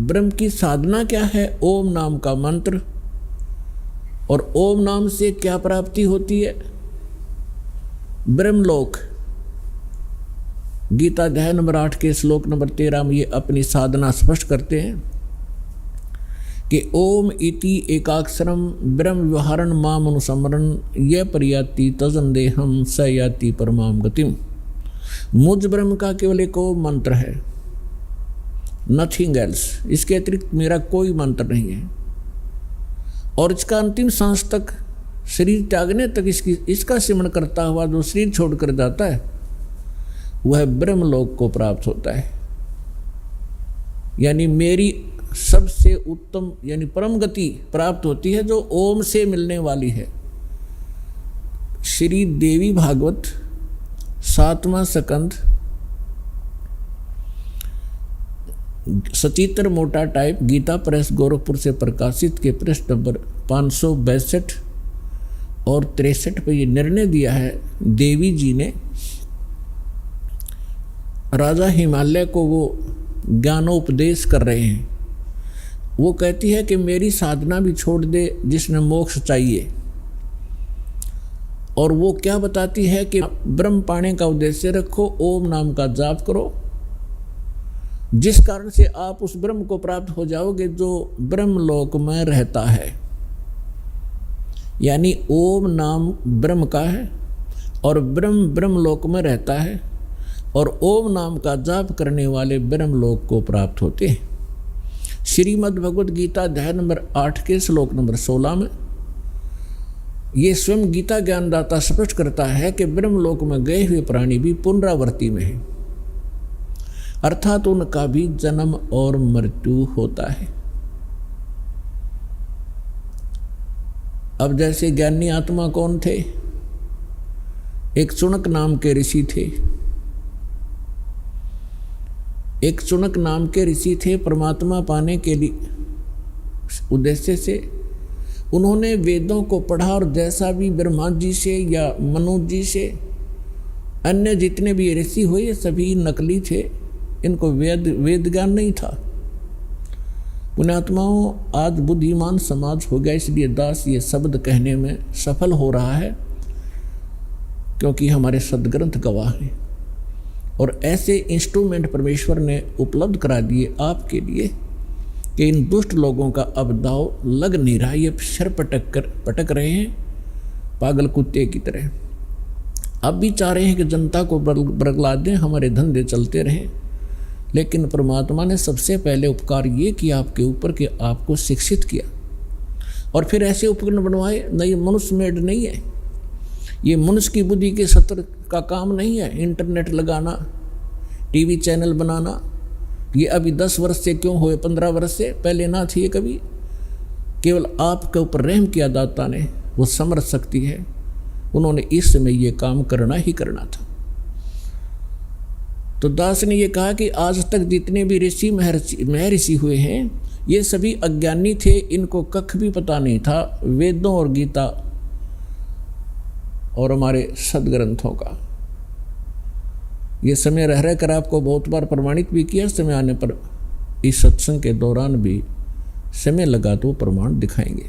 ब्रह्म की साधना क्या है? ओम नाम का मंत्र। और ओम नाम से क्या प्राप्ति होती है? ब्रह्मलोक। गीता अध्याय नंबर 8 के श्लोक नंबर 13 में ये अपनी साधना स्पष्ट करते हैं कि ओम इति एकाक्षरम ब्रह्म व्यवहारण माम अनुसमरण यह परियाति तजन देहम स याति परमाम गतिम। मुझ ब्रह्म का केवल एक ओम मंत्र है, नथिंग एल्स। इसके अतिरिक्त मेरा कोई मंत्र नहीं है। और इसका अंतिम सांस तक, शरीर त्यागने तक इसका सिमरण करता हुआ जो शरीर छोड़कर जाता है वह ब्रह्मलोक को प्राप्त होता है। यानी मेरी सबसे उत्तम यानी परम गति प्राप्त होती है जो ओम से मिलने वाली है। श्री देवी भागवत 7वां स्कंद, सचित्र मोटा टाइप, गीता प्रेस गोरखपुर से प्रकाशित के पृष्ठ नंबर 562 और 63 पर यह निर्णय दिया है देवी जी ने। राजा हिमालय को वो ज्ञानोपदेश कर रहे हैं। वो कहती है कि मेरी साधना भी छोड़ दे जिसने मोक्ष चाहिए। और वो क्या बताती है कि ब्रह्म पाने का उद्देश्य रखो, ओम नाम का जाप करो, जिस कारण से आप उस ब्रह्म को प्राप्त हो जाओगे जो ब्रह्मलोक में रहता है। यानी ओम नाम ब्रह्म का है और ब्रह्म ब्रह्मलोक में रहता है और ओम नाम का जाप करने वाले ब्रह्मलोक को प्राप्त होते हैं। श्रीमद् भगवद गीता अध्याय नंबर 8 के श्लोक नंबर 16 में ये स्वयं गीता ज्ञानदाता स्पष्ट करता है कि ब्रह्मलोक में गए हुए प्राणी भी पुनरावृत्ति में है, अर्थात उनका भी जन्म और मृत्यु होता है। अब जैसे ज्ञानी आत्मा कौन थे? एक चुनक नाम के ऋषि थे। एक चुनक नाम के ऋषि थे। परमात्मा पाने के लिए उद्देश्य से उन्होंने वेदों को पढ़ा और जैसा भी ब्रह्मा जी से या मनु जी से अन्य जितने भी ऋषि हुए सभी नकली थे। इनको वेद ज्ञान नहीं था। पुण्यात्माओं, आज बुद्धिमान समाज हो गया, इसलिए दास ये शब्द कहने में सफल हो रहा है क्योंकि हमारे सदग्रंथ गवाह हैं। और ऐसे इंस्ट्रूमेंट परमेश्वर ने उपलब्ध करा दिए आपके लिए कि इन दुष्ट लोगों का अब दाव लग नहीं रहा। ये सिर पटक रहे हैं पागल कुत्ते की तरह। अब भी चाह रहे हैं कि जनता को बरगला दें, हमारे धंधे चलते रहें। लेकिन परमात्मा ने सबसे पहले उपकार ये किया आपके ऊपर कि आपको शिक्षित किया और फिर ऐसे उपकरण बनवाए। नहीं, ये मनुष्य मेड नहीं है, ये मनुष्य की बुद्धि के सत्र का काम नहीं है। इंटरनेट लगाना, टीवी चैनल बनाना, ये अभी 10 वर्ष से क्यों हुए, 15 वर्ष से पहले ना थी ये कभी। केवल आपके ऊपर रहम किया दाता ने, वो समर्थ शक्ति है, उन्होंने इस समय ये काम करना ही करना था। तो दास ने ये कहा कि आज तक जितने भी ऋषि महर्षि हुए हैं ये सभी अज्ञानी थे, इनको कख भी पता नहीं था वेदों और गीता और हमारे सदग्रंथों का। ये समय रह कर आपको बहुत बार प्रमाणित भी किया। समय आने पर इस सत्संग के दौरान भी समय लगा तो प्रमाण दिखाएंगे।